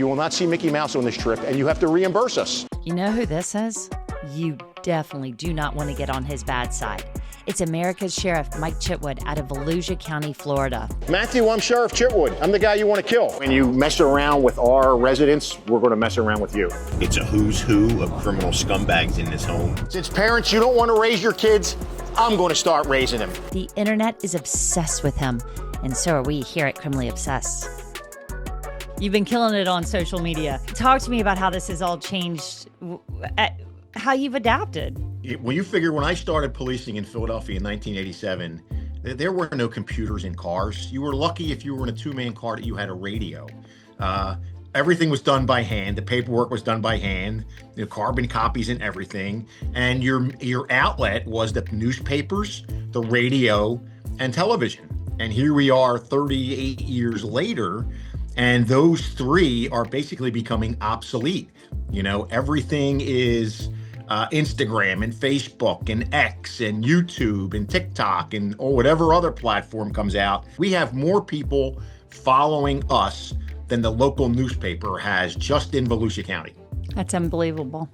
You will not see Mickey Mouse on this trip, and you have to reimburse us. You know who this is? You definitely do not want to get on his bad side. It's America's Sheriff Mike Chitwood out of Volusia County, Florida. Matthew, I'm Sheriff Chitwood. I'm the guy you want to kill. When you mess around with our residents, we're going to mess around with you. It's a who's who of criminal scumbags in this home. Since parents, you don't want to raise your kids, I'm going to start raising them. The internet is obsessed with him, and so are we here at Criminally Obsessed. You've been killing it on social media. Talk to me about how this has all changed, how you've adapted. When I started policing in Philadelphia in 1987, there were no computers in cars. You were lucky if you were in a two-man car that you had a radio. Everything was done by hand. The paperwork was done by hand, carbon copies and everything. And your outlet was the newspapers, the radio, and television. And here we are 38 years later, and those three are basically becoming obsolete. Everything is Instagram and Facebook and X and YouTube and TikTok or whatever other platform comes out. We have more people following us than the local newspaper has just in Volusia County. That's unbelievable.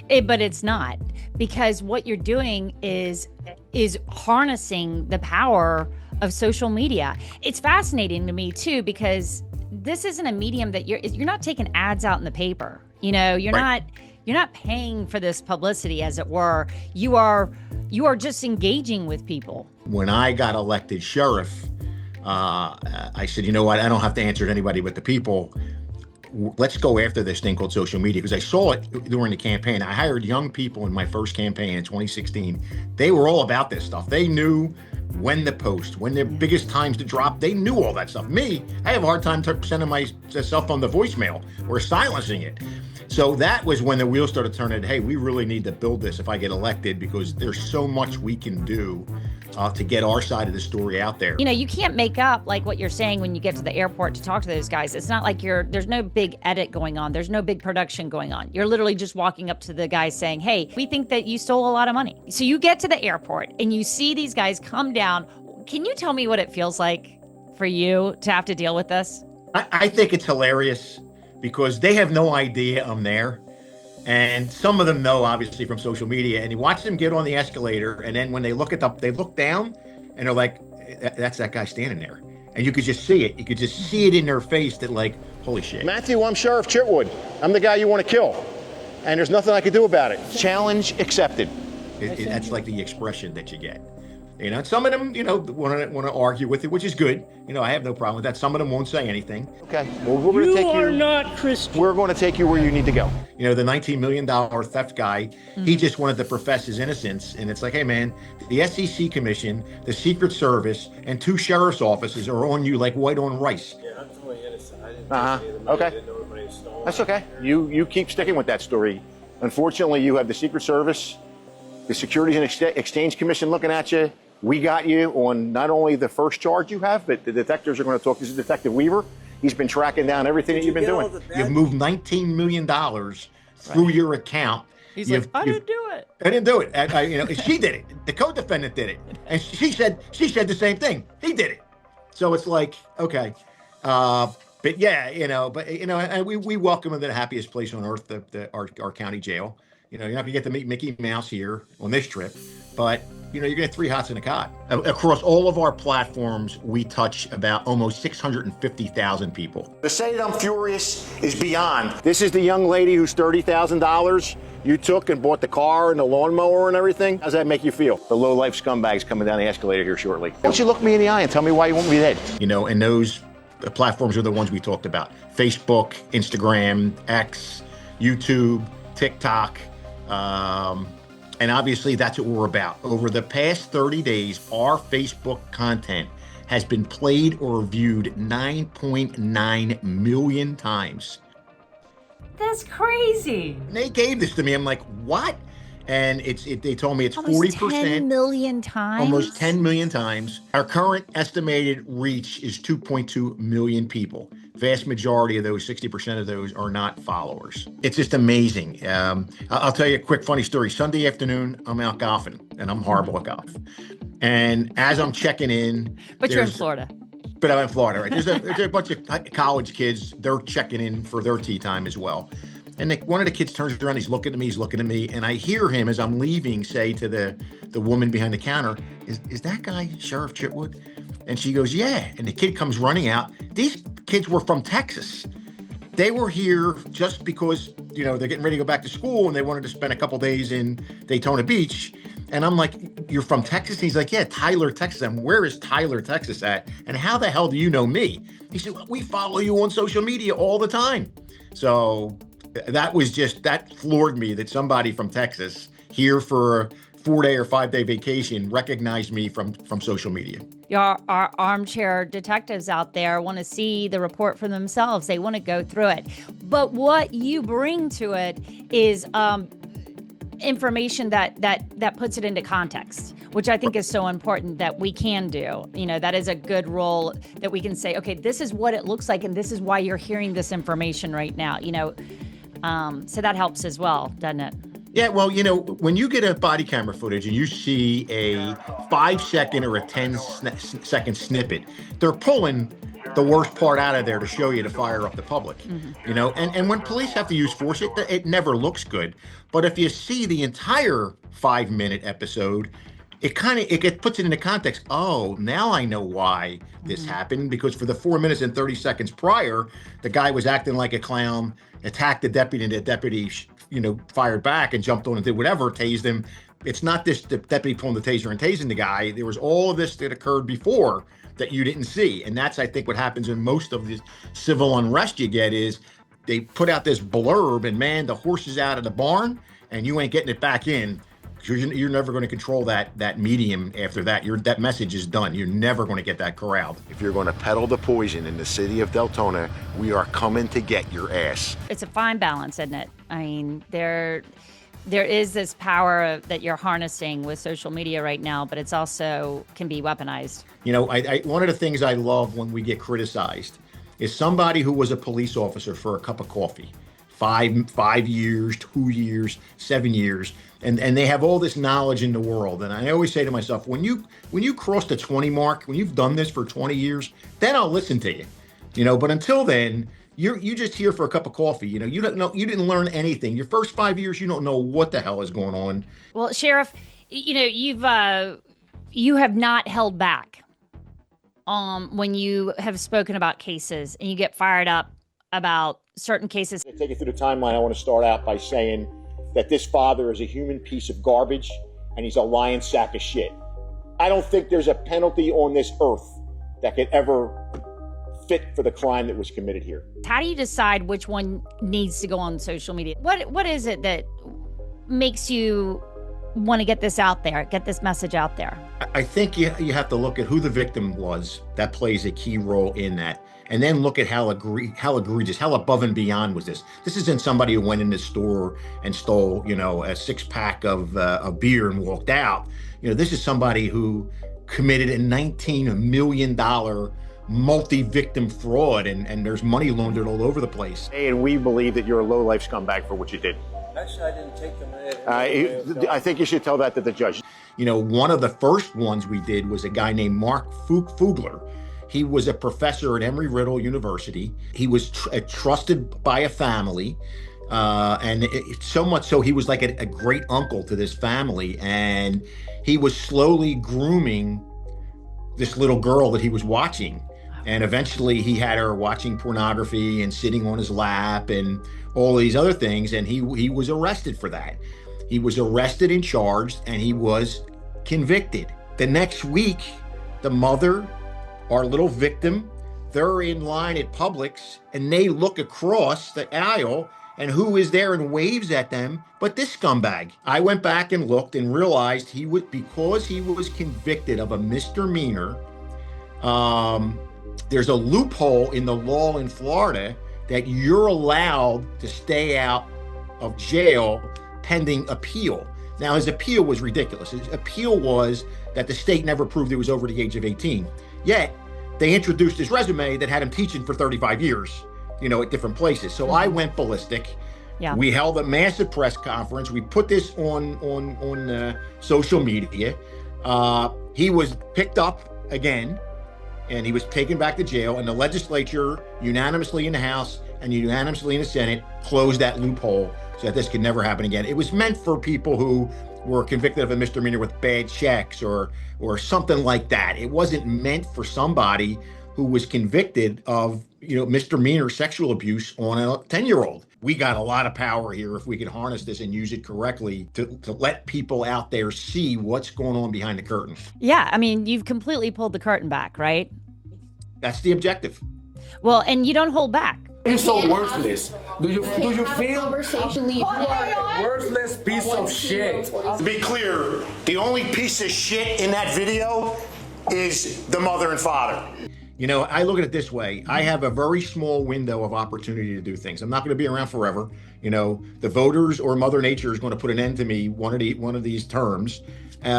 But it's not, because what you're doing is harnessing the power of social media. It's fascinating to me too, because this isn't a medium that you're not taking ads out in the paper. You're not paying for this publicity, as it were. You are just engaging with people. When I got elected sheriff, I said, you know what? I don't have to answer to anybody but the people. Let's go after this thing called social media, because I saw it during the campaign. I hired young people in my first campaign in 2016. They were all about this stuff. They knew when to post, when their biggest times to drop. They knew all that stuff. Me, I have a hard time sending myself on the voicemail or silencing it. So that was when the wheels started turning. Hey, we really need to build this if I get elected, because there's so much we can do to get our side of the story out there. You can't make up like what you're saying when you get to the airport to talk to those guys. It's not like there's no big edit going on. There's no big production going on. You're literally just walking up to the guys saying, hey, we think that you stole a lot of money. So you get to the airport and you see these guys come down. Can you tell me what it feels like for you to have to deal with this? I think it's hilarious, because they have no idea I'm there. And some of them know, obviously, from social media, and you watch them get on the escalator, and then when they look down, and they're like, that's that guy standing there. And you could just see it. You could just see it in their face that, like, holy shit. Matthew, I'm Sheriff Chitwood. I'm the guy you want to kill, and there's nothing I can do about it. Challenge accepted. That's like the expression that you get. Some of them, want to argue with it, which is good. I have no problem with that. Some of them won't say anything. Okay. Well, we're going to take you. You are not Christian. We're going to take you where you need to go. The $19 million theft guy, he just wanted to profess his innocence. And it's like, hey, man, the SEC Commission, the Secret Service, and 2 sheriff's offices are on you like white on rice. Yeah, I'm totally innocent. I didn't take any of the money. Okay. I didn't know anybody stole it. That's okay. You keep sticking with that story. Unfortunately, you have the Secret Service, the Securities and Exchange Commission looking at you. We got you on not only the first charge you have, but the detectives are going to talk. This is Detective Weaver. He's been tracking down everything that you've been doing. You've moved $19 million through your account. He's like, I didn't do it. I didn't do it. She did it. The co-defendant did it. And she said the same thing. He did it. So it's like, okay. But yeah, and we welcome him to the happiest place on earth, our county jail. You're not going to get to meet Mickey Mouse here on this trip, but you're going to get 3 hots in a cot. Across all of our platforms, we touch about almost 650,000 people. To say that I'm furious is beyond. This is the young lady who's $30,000 you took and bought the car and the lawnmower and everything. How does that make you feel? The low-life scumbags coming down the escalator here shortly. Why don't you look me in the eye and tell me why you want me dead? And those platforms are the ones we talked about. Facebook, Instagram, X, YouTube, TikTok. And obviously that's what we're about. Over the past 30 days, our Facebook content has been played or viewed 9.9 million times. That's crazy. They gave this to me. I'm like, what? And they told me it's almost 40%. 10 million times? Almost 10 million times. Our current estimated reach is 2.2 million people. Vast majority of those, 60% of those, are not followers. It's just amazing. I'll tell you a quick funny story. Sunday afternoon, I'm out golfing, and I'm horrible at golf. And as I'm checking in... But you're in Florida. but I'm in Florida, right? There's a bunch of college kids. They're checking in for their tea time as well. And one of the kids turns around, he's looking at me, and I hear him as I'm leaving say to the woman behind the counter, is that guy Sheriff Chitwood? And she goes, yeah. And the kid comes running out. These kids were from Texas. They were here just because, they're getting ready to go back to school and they wanted to spend a couple days in Daytona Beach. And I'm like, you're from Texas? And he's like, yeah, Tyler, Texas. And where is Tyler, Texas at? And how the hell do you know me? He said, well, we follow you on social media all the time. So that floored me that somebody from Texas here for a 4-day or 5-day vacation recognized me from social media. Our armchair detectives out there want to see the report for themselves. They want to go through it. But what you bring to it is information that puts it into context, which I think is so important that we can do. That is a good role that we can say, okay, this is what it looks like, and this is why you're hearing this information right now. So that helps as well, doesn't it? Yeah, well, when you get a body camera footage and you see a 5-second or a 10-second snippet, they're pulling the worst part out of there to show you to fire up the public. And when police have to use force, it never looks good. But if you see the entire 5-minute episode, it puts it into context. Oh, now I know why this happened, because for the 4 minutes and 30 seconds prior, the guy was acting like a clown, attacked the deputy, and the deputy fired back and jumped on and did whatever, tased him. It's not the deputy pulling the taser and tasing the guy. There was all of this that occurred before that you didn't see. And that's, I think, what happens in most of the civil unrest you get is they put out this blurb and, man, the horse is out of the barn and you ain't getting it back in. You're never going to control that medium after that. That message is done. You're never going to get that corralled. If you're going to peddle the poison in the city of Deltona, we are coming to get your ass. It's a fine balance, isn't it? I mean, there is this power that you're harnessing with social media right now, but it's also can be weaponized. One of the things I love when we get criticized is somebody who was a police officer for a cup of coffee, 5 years, 2 years, 7 years. And they have all this knowledge in the world. And I always say to myself, when you cross the 20 mark, when you've done this for 20 years, then I'll listen to you. But until then, you're just here for a cup of coffee. You don't know, you didn't learn anything. Your first 5 years, you don't know what the hell is going on. Well, Sheriff, you have not held back when you have spoken about cases and you get fired up about certain cases. To take you through the timeline, I want to start out by saying that this father is a human piece of garbage and he's a lying sack of shit. I don't think there's a penalty on this earth that could ever fit for the crime that was committed here. How do you decide which one needs to go on social media? What is it that makes you want to get this out there, get this message out there? I think you have to look at who the victim was. That plays a key role in that. And then look at how egregious, how above and beyond was this. This isn't somebody who went in the store and stole, a 6-pack of beer and walked out. This is somebody who committed a $19 million multi-victim fraud, and there's money laundered all over the place. And we believe that you're a low-life scumbag for what you did. Actually, I didn't take the minute. I think you should tell that to the judge. One of the first ones we did was a guy named Mark Fugler. He was a professor at Embry-Riddle University. He was trusted by a family, and so much so he was like a great uncle to this family. And he was slowly grooming this little girl that he was watching. And eventually he had her watching pornography and sitting on his lap and all these other things. And he was arrested for that. He was arrested and charged, and he was convicted. The next week, the mother, our little victim, they're in line at Publix and they look across the aisle, and who is there and waves at them but this scumbag. I went back and looked and realized because he was convicted of a misdemeanor, there's a loophole in the law in Florida that you're allowed to stay out of jail pending appeal. Now, his appeal was ridiculous. His appeal was that the state never proved he was over the age of 18. Yet, they introduced his resume that had him teaching for 35 years, at different places. So I went ballistic. Yeah. We held a massive press conference. We put this on social media. He was picked up again, and he was taken back to jail, and the legislature unanimously in the House and unanimously in the Senate closed that loophole so that this could never happen again. It was meant for people who were convicted of a misdemeanor with bad checks or something like that. It wasn't meant for somebody who was convicted of, misdemeanor sexual abuse on a 10-year-old. We got a lot of power here if we could harness this and use it correctly to let people out there see what's going on behind the curtain. Yeah, I mean, you've completely pulled the curtain back, right? That's the objective. Well, and you don't hold back. You're so worthless. Do you feel Worthless piece of shit. To be clear, the only piece of shit in that video is the mother and father. I look at it this way. I have a very small window of opportunity to do things. I'm not going to be around forever. The voters or Mother Nature is going to put an end to me one of these terms.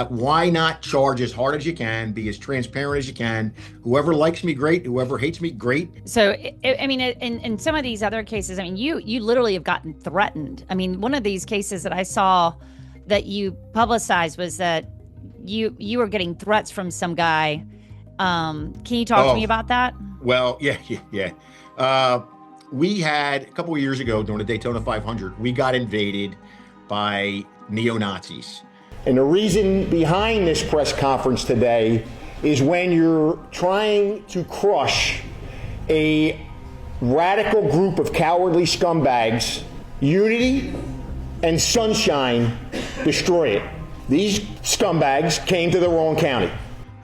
Why not charge as hard as you can, be as transparent as you can? Whoever likes me, great. Whoever hates me, great. So, I mean, in some of these other cases, I mean, you literally have gotten threatened. I mean, one of these cases that I saw that you publicized was that you were getting threats from some guy. Can you talk to me about that? Well, yeah. We had a couple of years ago during the Daytona 500, we got invaded by neo-Nazis. And the reason behind this press conference today is when you're trying to crush a radical group of cowardly scumbags, unity and sunshine destroy it. These scumbags came to the wrong county.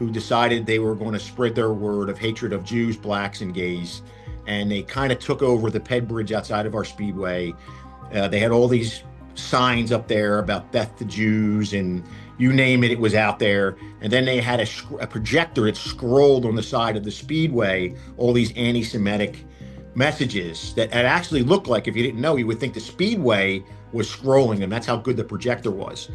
Who decided they were going to spread their word of hatred of Jews, blacks, and gays. And they kind of took over the Ped Bridge outside of our speedway. They had all these signs up there about death to Jews, and you name it, it was out there. And then they had a projector that scrolled on the side of the speedway, all these anti-Semitic messages that it actually looked like, if you didn't know, you would think the speedway was scrolling them. That's how good the projector was.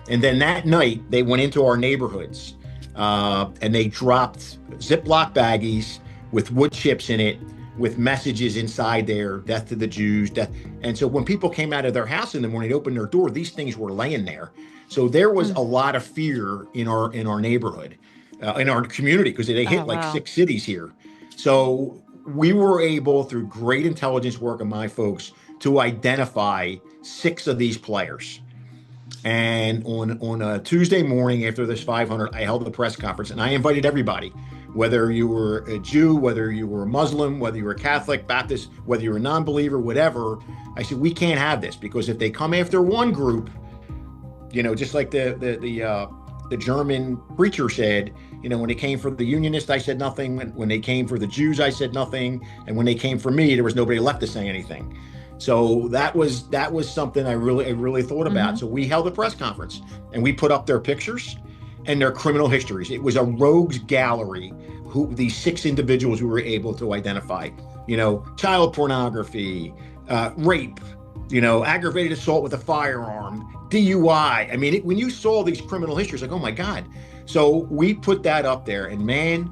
And then that night, they went into our neighborhoods. And they dropped Ziploc baggies with wood chips in it, with messages inside there, death to the Jews, death. And so when people came out of their house in the morning, opened their door, these things were laying there. So there was a lot of fear in our neighborhood, in our community, because they hit like 6 cities here. So we were able, through great intelligence work of my folks, to identify 6 of these players. And on a Tuesday morning after this 500, I held a press conference, and I invited everybody, whether you were a Jew, whether you were a Muslim, whether you were a Catholic, Baptist, whether you're a non-believer, whatever. I said, we can't have this, because if they come after one group, just like the German preacher said, when they came for the Unionists, I said nothing. When they came for the Jews, I said nothing. And when they came for me, there was nobody left to say anything. So that was something I really thought about. So we held a press conference, and we put up their pictures and their criminal histories. It was a rogues gallery, these 6 individuals we were able to identify. Child pornography, rape, aggravated assault with a firearm, DUI. I mean, when you saw these criminal histories, like, oh my God. So we put that up there, and man,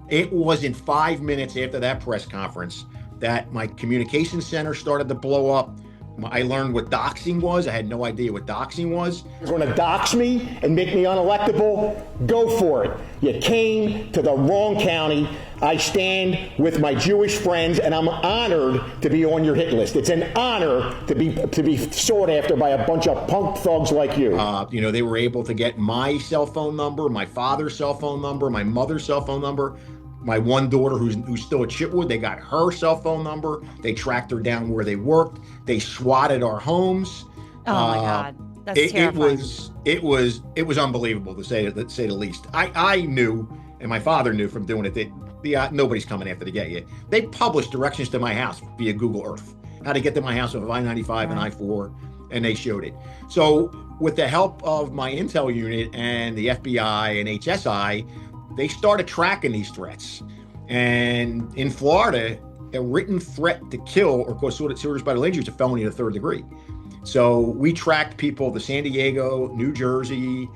it wasn't 5 minutes after that press conference that my communications center started to blow up. I learned what doxing was. I had no idea what doxing was. You're going to dox me and make me unelectable? Go for it. You came to the wrong county. I stand with my Jewish friends, and I'm honored to be on your hit list. It's an honor to be sought after by a bunch of punk thugs like you. They were able to get my cell phone number, my father's cell phone number, my mother's cell phone number. My one daughter who's still at Chitwood, they got her cell phone number. They tracked her down where they worked. They swatted our homes. Oh my God, that's terrifying. It was unbelievable to say the least. I knew, and my father knew from doing it, that nobody's coming after to get you. They published directions to my house via Google Earth, how to get to my house with I-95 and I-4, and they showed it. So with the help of my intel unit and the FBI and HSI, they started tracking these threats. And in Florida, a written threat to kill or cause serious bodily injury is a felony in the 3rd degree. So we tracked people to San Diego, New Jersey,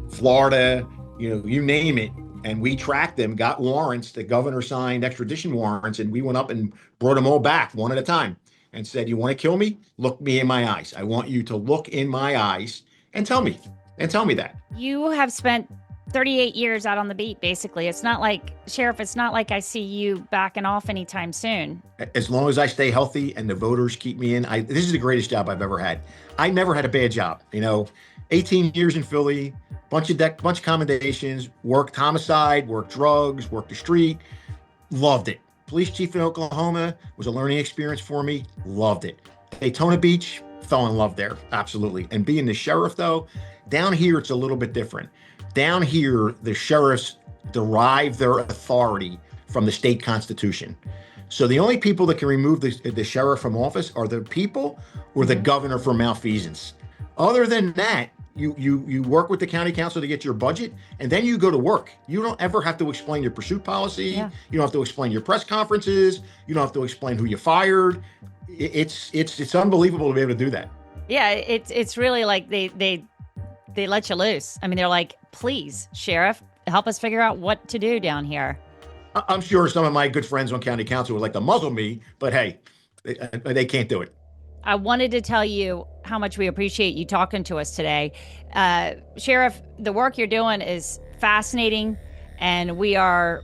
Florida, you name it. And we tracked them, got warrants. The governor signed extradition warrants, and we went up and brought them all back one at a time and said, you want to kill me? Look me in my eyes. I want you to look in my eyes and tell me that. You have spent 38 years out on the beat, basically. It's not like, Sheriff, it's not like I see you backing off anytime soon. As long as I stay healthy and the voters keep me in, this is the greatest job I've ever had. I never had a bad job. 18 years in Philly, bunch of commendations, worked homicide, worked drugs, worked the street, loved it. Police chief in Oklahoma was a learning experience for me, loved it. Daytona Beach, fell in love there, absolutely. And being the sheriff, though, down here it's a little bit different. Down here, the sheriffs derive their authority from the state constitution. So the only people that can remove the sheriff from office are the people or the governor for malfeasance. Other than that, you work with the county council to get your budget, and then you go to work. You don't ever have to explain your pursuit policy. Yeah. You don't have to explain your press conferences. You don't have to explain who you fired. It's unbelievable to be able to do that. Yeah, it's really like they let you loose. I mean, they're like, please, Sheriff, help us figure out what to do down here. I'm sure some of my good friends on county council would like to muzzle me, but hey, they can't do it. I wanted to tell you how much we appreciate you talking to us today. Sheriff, the work you're doing is fascinating, and we're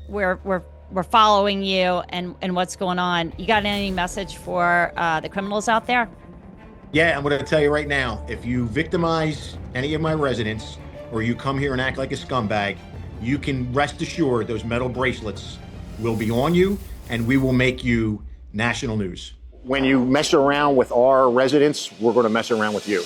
following you and what's going on. You got any message for the criminals out there? Yeah, I'm going to tell you right now, if you victimize any of my residents or you come here and act like a scumbag, you can rest assured those metal bracelets will be on you, and we will make you national news. When you mess around with our residents, we're going to mess around with you.